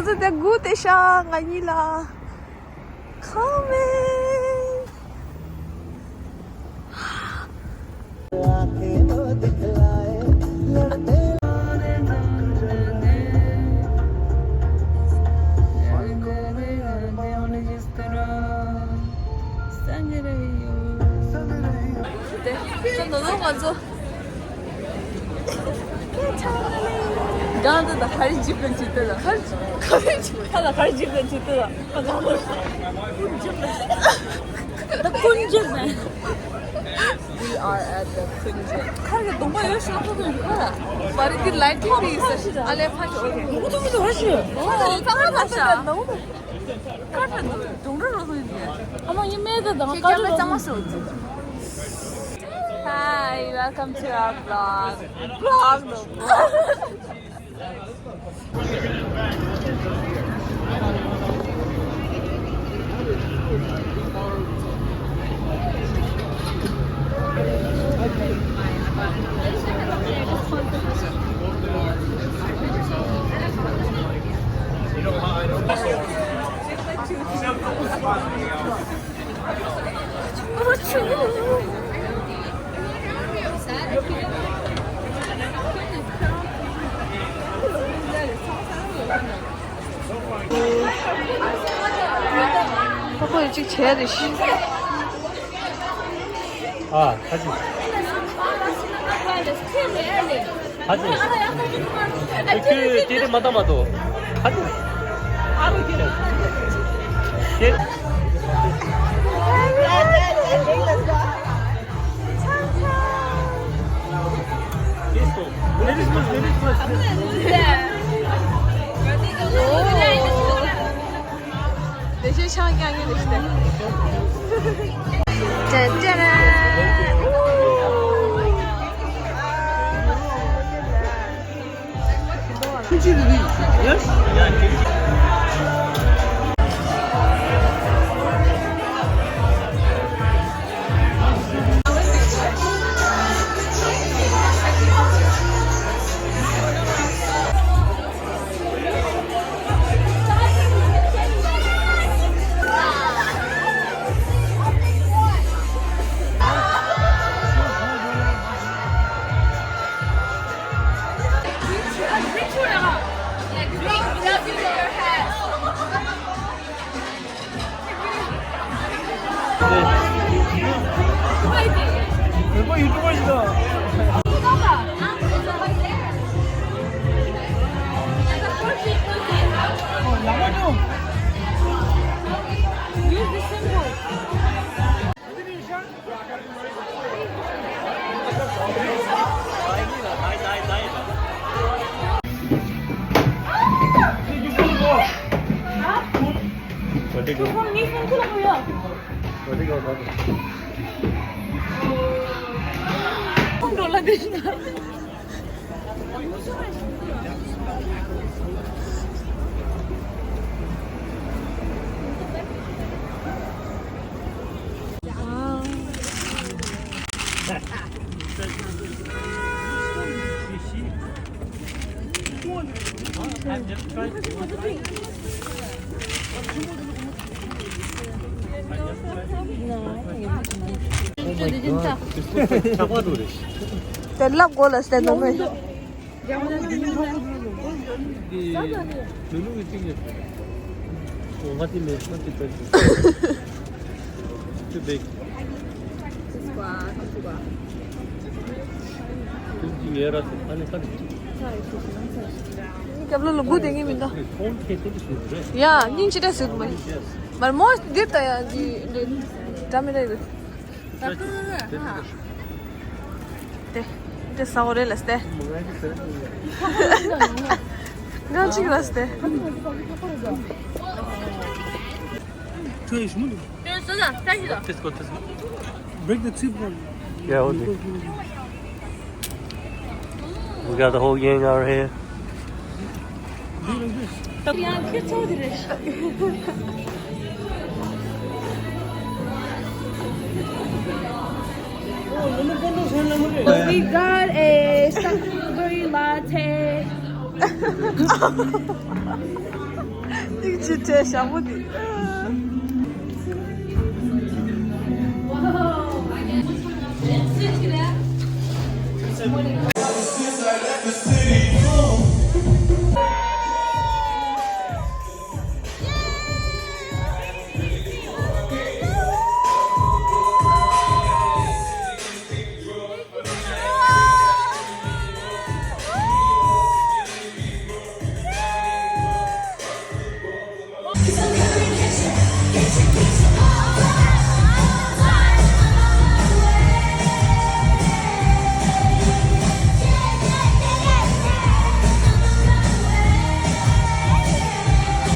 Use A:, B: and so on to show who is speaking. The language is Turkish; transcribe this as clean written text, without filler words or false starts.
A: Also der gute siya, Manila. Coming. 네, 너 너무 먼저. Ganda da her cipin çıktı da. Her cipin. Hadi her cipin çıktı da. The Punjab man. We are at the Punjab. Kanka 너무 열심히 하고 있구나. 말이 라이팅이 있어. 알레 파시 오케이. 너무 하시요. 짱을 파시야. 너무. 카타 동그라서 소리지. 아마 이메일도 나 까지 짱았어. Hi, welcome to our vlog. Vlog no. 바빠 일찍 재야 돼.
B: 아, 사진. 사진. 그 뒤를 마다마도 사진. 예.
A: 내실 향이 되시네. 짠짜란.
B: 멤버 유튜버시다. 나가죠.
A: Use the symbol.
B: 어디가? 어디가 나도.
A: 놀라그린다.
B: 사과도 그래.
A: 셀럽 골라 스탠드 왜?
B: 누누이 띵겼어. 어디네 어디 근데 그 얘라서 안에 살이
A: Kablo lugu dengi minda.
B: 폰 캐릭터 그래.
A: Ya, nin chida sud mai. Mal mo dirta ya di dame dai. Te saure laste. Ganchi laste.
B: 트레이스 문.
A: Tesco.
B: Break the tip one. Yeah, okay. We got the whole gang out here.
C: We got a strawberry latte.
A: 那个这小目的。